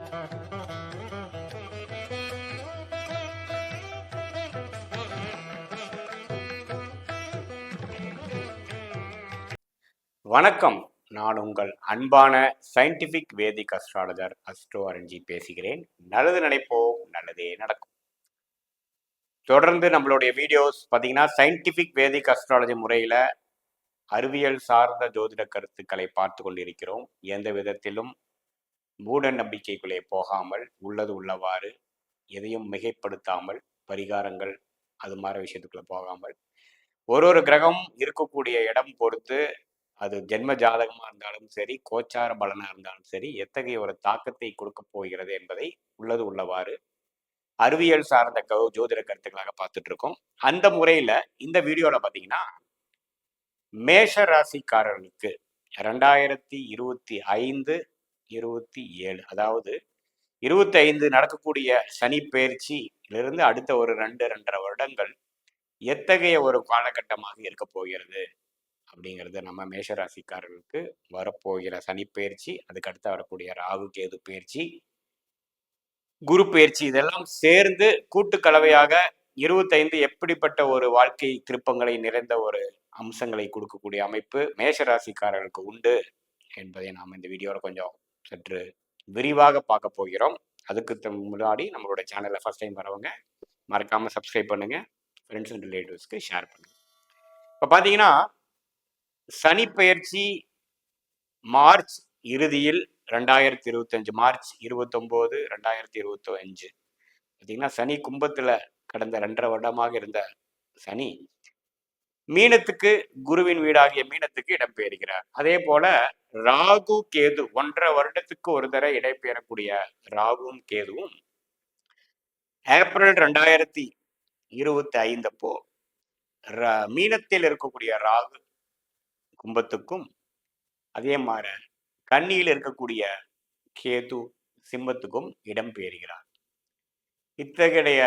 வணக்கம். நான் உங்கள் அன்பான சயின்டிபிக் வேதிக் அஸ்ட்ராலஜர் அஸ்ட்ரோ அரஞ்சி பேசுகிறேன். நல்லது நினைப்போம், நல்லதே நடக்கும். தொடர்ந்து நம்மளுடைய வீடியோஸ் பார்த்தீங்கன்னா சயின்டிபிக் வேதிக் அஸ்ட்ராலஜி முறையில் அறிவியல் சார்ந்த ஜோதிட கருத்துக்களை பார்த்து கொண்டிருக்கிறோம். எந்த விதத்திலும் மூட நம்பிக்கைக்குள்ளே போகாமல், உள்ளது உள்ளவாறு, எதையும் மிகைப்படுத்தாமல், பரிகாரங்கள் அது மாதிரி விஷயத்துக்குள்ள போகாமல், ஒரு கிரகம் இருக்கக்கூடிய இடம் பொறுத்து, அது ஜென்ம ஜாதகமா இருந்தாலும் சரி, கோச்சார பலனா இருந்தாலும் சரி, எத்தகைய ஒரு தாக்கத்தை கொடுக்க போகிறது என்பதை உள்ளது உள்ளவாறு அறிவியல் சார்ந்த ஜோதிட கருத்துக்களாக பார்த்துட்டு இருக்கோம். அந்த முறையில இந்த வீடியோல பாத்தீங்கன்னா மேஷ ராசிக்காரர்களுக்கு 2025-27, அதாவது 25 நடக்கக்கூடிய சனி பயிற்சியிலிருந்து அடுத்த ஒரு 2-2.5 வருடங்கள் எத்தகைய ஒரு காலகட்டமாக இருக்க போகிறது அப்படிங்கிறது நம்ம மேஷராசிக்காரர்களுக்கு வரப்போகிற சனி பயிற்சி, அதுக்கு அடுத்து வரக்கூடிய ராகு கேது பயிற்சி, குரு பயிற்சி, இதெல்லாம் சேர்ந்து கூட்டு கலவையாக 25 எப்படிப்பட்ட ஒரு வாழ்க்கை திருப்பங்களை நிறைந்த ஒரு அம்சங்களை கொடுக்கக்கூடிய அமைப்பு மேஷராசிக்காரர்களுக்கு உண்டு என்பதை நாம் இந்த வீடியோவில் கொஞ்சம் சற்று விரிவாக பார்க்க போகிறோம். அதுக்கு முன்னாடி நம்மளோட சேனலை ஃபர்ஸ்ட் டைம் வரவங்க மறக்காம சப்ஸ்கிரைப் பண்ணுங்க, ஃப்ரெண்ட்ஸ் அண்ட் ரிலேட்டிவ்ஸ்க்கு ஷேர் பண்ணுங்க. இப்போ பார்த்தீங்கன்னா சனி பயிற்சி மார்ச் இறுதியில் 2025, மார்ச் 29, 2025 பார்த்தீங்கன்னா சனி கும்பத்தில் கடந்த 2.5 வருடமாக இருந்த சனி மீனத்துக்கு, குருவின் வீடாகிய மீனத்துக்கு இடம்பெயர்கிறார். அதே போல ராகு கேது 1.5 வருடத்துக்கு ஒரு தடவை இடம்பெயரக்கூடிய ராகுவும் கேதுவும் ஏப்ரல் 2025 அப்போ மீனத்தில் இருக்கக்கூடிய ராகு கும்பத்துக்கும், அதே மாதிரி கன்னியில் இருக்கக்கூடிய கேது சிம்மத்துக்கும் இடம்பெயர்கிறார். இத்தகைய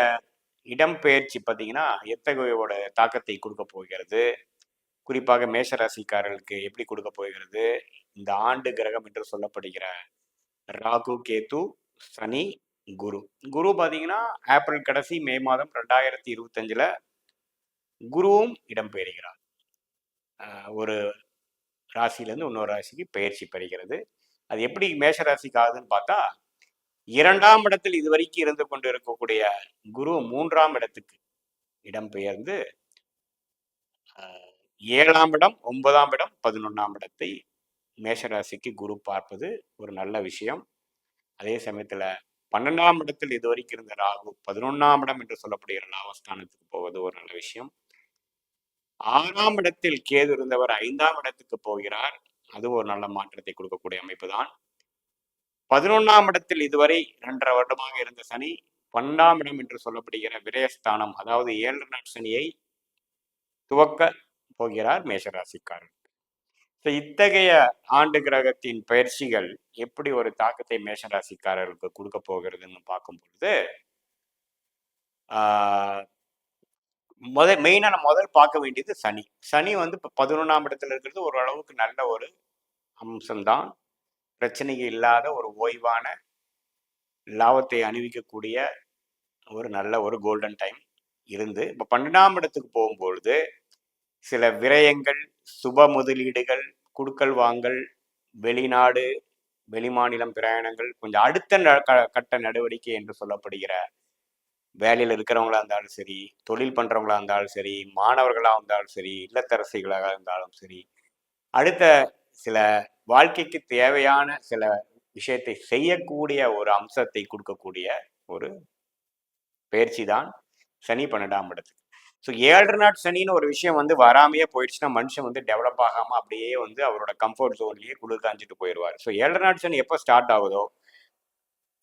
இடம்பெயர்ச்சி பார்த்தீங்கன்னா எத்தகையோட தாக்கத்தை கொடுக்க போகிறது, குறிப்பாக மேஷராசிக்காரர்களுக்கு எப்படி கொடுக்க போகிறது, இந்த ஆண்டு கிரகம் என்று சொல்லப்படுகிற ராகு கேது சனி குரு பார்த்தீங்கன்னா ஏப்ரல் கடைசி மே மாதம் 2025 குருவும் இடம்பெயர்கிறார். ஒரு ராசியிலேருந்து இன்னொரு ராசிக்கு பயிற்சி பெறுகிறது. அது எப்படி மேஷ ராசிக்கு ஆகுதுன்னு பார்த்தா 2ஆம் இடத்தில் இதுவரைக்கும் இருந்து கொண்டு இருக்கக்கூடிய குரு 3ஆம் இடத்துக்கு இடம்பெயர்ந்து 7ஆம் இடம், 9ஆம் இடம், 11ஆம் இடத்தை மேஷராசிக்கு குரு பார்ப்பது ஒரு நல்ல விஷயம். அதே சமயத்துல 12ஆம் இடத்தில் இதுவரைக்கும் இருந்த ராகு 11ஆம் இடம் என்று சொல்லப்படுகிற லாபஸ்தானத்துக்கு போவது ஒரு நல்ல விஷயம். 6ஆம் இடத்தில் கேது இருந்தவர் 5ஆம் இடத்துக்கு போகிறார், அது ஒரு நல்ல மாற்றத்தை கொடுக்கக்கூடிய அமைப்பு தான். 11ஆம் இடத்தில் இதுவரை 2.5 வருடமாக இருந்த சனி 12ஆம் இடம் என்று சொல்லப்படுகிற விரயஸ்தானம், அதாவது 7 நாட் சனியை துவக்க போகிறார் மேஷராசிக்காரர். இத்தகைய ஆண்டு கிரகத்தின் பயிற்சிகள் எப்படி ஒரு தாக்கத்தை மேஷராசிக்காரர்களுக்கு கொடுக்க போகிறதுன்னு பார்க்கும் பொழுது மெயினாக நம்ம முதல் பார்க்க வேண்டியது சனி. சனி வந்து இப்போ 11ஆம் இடத்துல இருக்கிறது ஒரு அளவுக்கு நல்ல ஒரு அம்சம்தான். பிரச்சனைகள் இல்லாத ஒரு ஓய்வான லாபத்தை அணிவிக்கக்கூடிய ஒரு நல்ல ஒரு கோல்டன் டைம் இருந்து, இப்போ 12ஆம் இடத்துக்கு போகும்பொழுது சில விரயங்கள், சுப முதலீடுகள், குடுக்கல் வாங்கல், வெளிநாடு வெளிமாநிலம் பிரயாணங்கள், கொஞ்சம் அடுத்த கட்ட நடவடிக்கை என்று சொல்லப்படுகிற வேலையில் இருக்கிறவங்களா இருந்தாலும் சரி, தொழில் பண்றவங்களா இருந்தாலும் சரி, மாணவர்களாக இருந்தாலும் சரி, இல்லத்தரசிகளாக இருந்தாலும் சரி, அடுத்த சில வாழ்க்கைக்கு தேவையான சில விஷயத்தை செய்யக்கூடிய ஒரு அம்சத்தை கொடுக்கக்கூடிய ஒரு பயிற்சி தான் சனி 12ஆம் இடத்துக்கு. ஸோ 7 நாட் சனின்னு ஒரு விஷயம் வந்து வராமையே போயிடுச்சுன்னா மனுஷன் வந்து டெவலப் ஆகாம அப்படியே வந்து அவரோட கம்ஃபர்ட் ஜோன்லயே குளிர் காஞ்சிட்டு போயிடுவார். ஸோ 7 நாட் சனி எப்போ ஸ்டார்ட் ஆகுதோ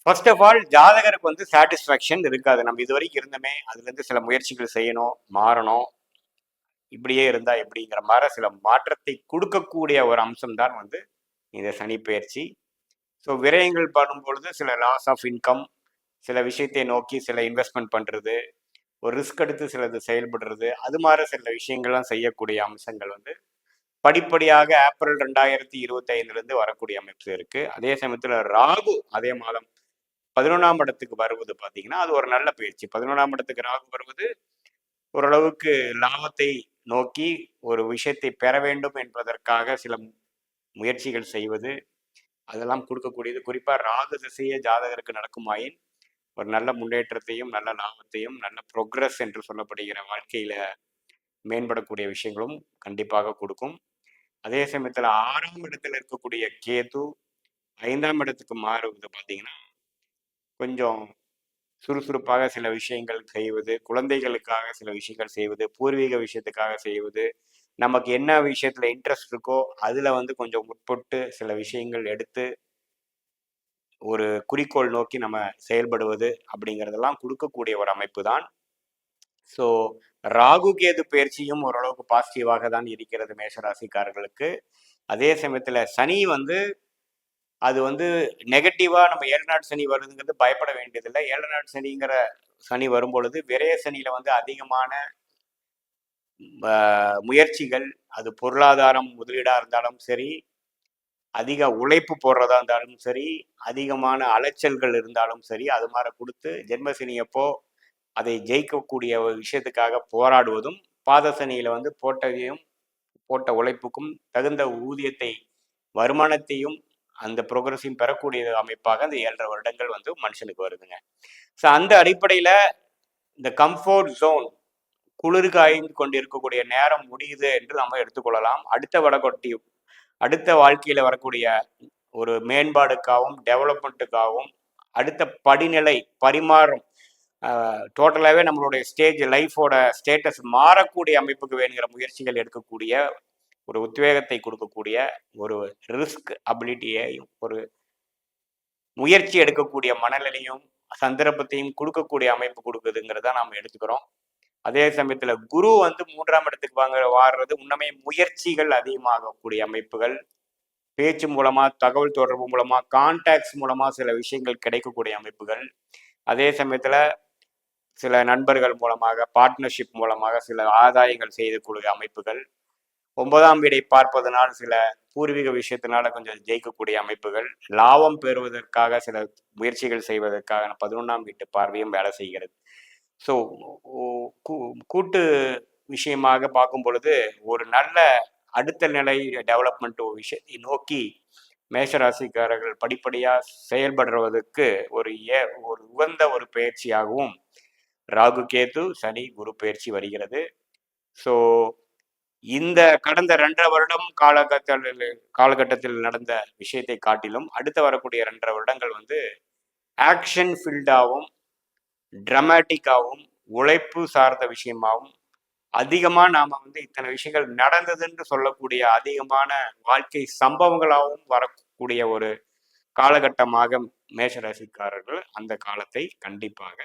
ஃபர்ஸ்ட் ஆஃப் ஆல் ஜாதகருக்கு வந்து சாட்டிஸ்ஃபேக்ஷன் இருக்காது. நம்ம இது வரைக்கும் இருந்தோமே, அதுலேருந்து சில முயற்சிகள் செய்யணும், மாறணும், இப்படியே இருந்தா எப்படிங்கிற மாதிரி சில மாற்றத்தை கொடுக்கக்கூடிய ஒரு அம்சம் தான் வந்து இந்த சனி பயிற்சி. ஸோ விரயங்கள் பண்ணும் பொழுது சில லாஸ் ஆஃப் இன்கம், சில விஷயத்தை நோக்கி சில இன்வெஸ்ட்மெண்ட் பண்ணுறது, ஒரு ரிஸ்க் எடுத்து சிலது செயல்படுறது, அது மாதிரி சில விஷயங்கள்லாம் செய்யக்கூடிய அம்சங்கள் வந்து படிப்படியாக ஏப்ரல் 2025 வரக்கூடிய அமைப்பு இருக்கு. அதே சமயத்தில் ராகு அதே மாதம் 11ஆம் இடத்துக்கு வருவது பார்த்தீங்கன்னா அது ஒரு நல்ல பயிற்சி. 11ஆம் இடத்துக்கு ராகு வருவது ஓரளவுக்கு லாபத்தை நோக்கி ஒரு விஷயத்தை பெற வேண்டும் என்பதற்காக சில முயற்சிகள் செய்வது அதெல்லாம் கொடுக்கக்கூடியது. குறிப்பா ராகு திசையே ஜாதகருக்கு நடக்குமாயின் ஒரு நல்ல முன்னேற்றத்தையும் நல்ல லாபத்தையும் நல்ல ப்ரோக்ரஸ் என்று சொல்லப்படுகிற வாழ்க்கையில மேம்படக்கூடிய விஷயங்களும் கண்டிப்பாக கொடுக்கும். அதே சமயத்துல 6ஆம் இடத்துல இருக்கக்கூடிய கேது 5ஆம் இடத்துக்கு மாறுவது பார்த்தீங்கன்னா கொஞ்சம் சுறுசுறுப்பாக சில விஷயங்கள் செய்வது, குழந்தைகளுக்காக சில விஷயங்கள் செய்வது, பூர்வீக விஷயத்துக்காக செய்வது, நமக்கு என்ன விஷயத்துல இன்ட்ரெஸ்ட் இருக்கோ அதுல வந்து கொஞ்சம் உட்பட்டு சில விஷயங்கள் எடுத்து ஒரு குறிக்கோள் நோக்கி நம்ம செயல்படுவது அப்படிங்கிறதெல்லாம் கொடுக்கக்கூடிய ஒரு அமைப்பு தான். ஸோ ராகு கேது பயிற்சியும் ஓரளவுக்கு பாசிட்டிவாக தான் இருக்கிறது மேஷராசிக்காரர்களுக்கு. அதே சமயத்துல சனி வந்து அது வந்து நெகட்டிவா நம்ம 7 நாட் சனி வருதுங்கிறது பயப்பட வேண்டியதில்லை. 7 நாட் சனிங்கிற சனி வரும்பொழுது விரய சனியில வந்து அதிகமான முயற்சிகள், அது பொருளாதாரம் முதலீடா இருந்தாலும் சரி, அதிக உழைப்பு போடுறதா இருந்தாலும் சரி, அதிகமான அலைச்சல்கள் இருந்தாலும் சரி, அது மாதிரி கொடுத்து ஜென்மசனி அப்போ அதை ஜெயிக்கக்கூடிய ஒரு விஷயத்துக்காக போராடுவதும், பாத சனியில வந்து போட்ட உழைப்புக்கும் தகுந்த ஊதியத்தை வருமானத்தையும் அந்த ப்ரோக்ரஸையும் பெறக்கூடிய அமைப்பாக அந்த 7.5 வருடங்கள் வந்து மனுஷனுக்கு வருதுங்க. ஸோ அந்த அடிப்படையில இந்த கம்ஃபோர்ட் ஜோன் குளிர் காய்ந்து கொண்டிருக்கக்கூடிய நேரம் முடியுது என்று நம்ம எடுத்துக்கொள்ளலாம். அடுத்த வாழ்க்கையில வரக்கூடிய ஒரு மேம்பாடுக்காகவும் டெவலப்மெண்ட்டுக்காகவும் அடுத்த படிநிலை பரிமாறும் டோட்டலாகவே நம்மளுடைய லைஃபோட ஸ்டேட்டஸ் மாறக்கூடிய அமைப்புக்கு வேணுங்கிற முயற்சிகள் எடுக்கக்கூடிய ஒரு உத்வேகத்தை கொடுக்கக்கூடிய ஒரு ரிஸ்க் அபிலிட்டியையும் ஒரு முயற்சி எடுக்கக்கூடிய மனநிலையும் சந்தர்ப்பத்தையும் கொடுக்கக்கூடிய அமைப்பு கொடுக்குதுங்கிறத நாம் எடுத்துக்கிறோம். அதே சமயத்துல குரு வந்து 3ஆம் இடத்துக்கு வாடுறது இன்னுமே முயற்சிகள் அதிகமாகக்கூடிய அமைப்புகள், பேச்சு மூலமா, தகவல் தொடர்பு மூலமா, கான்டாக்ட்ஸ் மூலமா சில விஷயங்கள் கிடைக்கக்கூடிய அமைப்புகள், அதே சமயத்துல சில நண்பர்கள் மூலமாக பார்ட்னர்ஷிப் மூலமாக சில ஆதாயங்கள் செய்யக்கூடிய அமைப்புகள், 9ஆம் வீடை பார்ப்பதனால் சில பூர்வீக விஷயத்தினால கொஞ்சம் ஜெயிக்கக்கூடிய அமைப்புகள், லாபம் பெறுவதற்காக சில முயற்சிகள் செய்வதற்காக 11ஆம் வீட்டு பார்வையும் வேலை செய்கிறது. ஸோ கூட்டு விஷயமாக பார்க்கும் பொழுது ஒரு நல்ல அடுத்த நிலை டெவலப்மெண்ட் விஷயத்தை நோக்கி மேஷராசிக்காரர்கள் படிப்படியாக செயல்படுவதற்கு ஒரு உகந்த ஒரு பயிற்சியாகவும் ராகு கேது சனி குரு பயிற்சி வருகிறது. ஸோ இந்த கடந்த 2.5 வருடம் காலகட்டத்தில் நடந்த விஷயத்தை காட்டிலும் அடுத்து வரக்கூடிய 2.5 வருடங்கள் வந்து ஆக்ஷன் ஃபீல்டாகவும் டிராமாட்டிக்காகவும் உழைப்பு சார்ந்த விஷயமாகவும் அதிகமாக நாம் வந்து இத்தனை விஷயங்கள் நடந்ததுன்னு சொல்லக்கூடிய அதிகமான வாழ்க்கை சம்பவங்களாகவும் வரக்கூடிய ஒரு காலகட்டமாக மேஷராசிக்காரர்கள் அந்த காலத்தை கண்டிப்பாக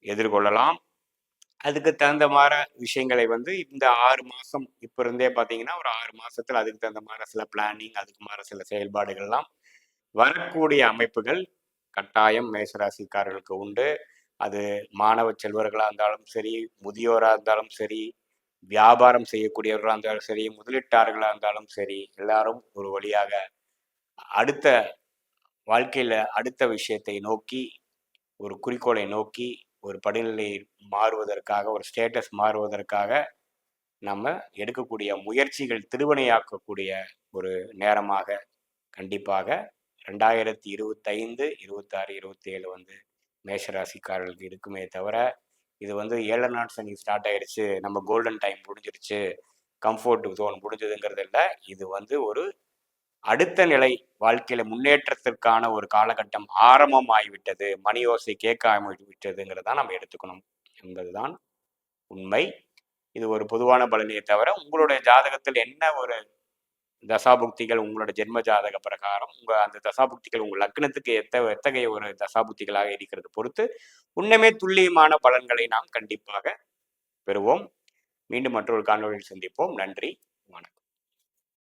எதிர்கொள்ளலாம். அதுக்கு தகுந்த மாதிரி விஷயங்களை வந்து இந்த 6 மாதம் இப்போ இருந்தே பார்த்தீங்கன்னா ஒரு 6 மாதத்தில் அதுக்கு தகுந்த மாதிரி சில பிளானிங், அதுக்கு மாதிரி சில செயல்பாடுகள்லாம் வரக்கூடிய அமைப்புகள் கட்டாயம் மேஷராசிக்காரர்களுக்கு உண்டு. அது மாணவ செல்வர்களாக இருந்தாலும் சரி, முதியோராக இருந்தாலும் சரி, வியாபாரம் செய்யக்கூடியவர்களாக இருந்தாலும் சரி, முதலீட்டாளர்களாக இருந்தாலும் சரி, எல்லாரும் ஒரு வழியாக அடுத்த வாழ்க்கையில் அடுத்த விஷயத்தை நோக்கி ஒரு குறிக்கோளை நோக்கி ஒரு படிநிலை மாறுவதற்காக ஒரு ஸ்டேட்டஸ் மாறுவதற்காக நம்ம எடுக்கக்கூடிய முயற்சிகள் திருவினையாக்கக்கூடிய ஒரு நேரமாக கண்டிப்பாக 2025, 26, 27 வந்து மேஷராசிக்காரர்களுக்கு இருக்குமே தவிர இது வந்து 7 நாட் சனி ஸ்டார்ட் ஆயிடுச்சு, நம்ம கோல்டன் டைம் முடிஞ்சிருச்சு, கம்ஃபோர்ட் ஜோன் முடிஞ்சதுங்கிறது இல்லை. இது வந்து ஒரு அடுத்த நிலை வாழ்க்கையில முன்னேற்றத்திற்கான ஒரு காலகட்டம் ஆரம்பம் ஆகிவிட்டது, மணி ஓசை கேட்க ஆரம்பிவிட்டதுங்கிறதான் நம்ம எடுத்துக்கணும் என்பதுதான் உண்மை. இது ஒரு பொதுவான பலனையை தவிர உங்களுடைய ஜாதகத்தில் என்ன ஒரு தசாபுக்திகள் உங்களோட ஜென்ம ஜாதக பிரகாரம் அந்த தசாபுக்திகள் உங்கள் லக்னத்துக்கு எத்தகைய ஒரு தசாபுக்திகளாக இருக்கிறது பொறுத்து உண்மையே துல்லியமான பலன்களை நாம் கண்டிப்பாக பெறுவோம். மீண்டும் மற்றொரு காணொலியில் சந்திப்போம். நன்றி, வணக்கம்.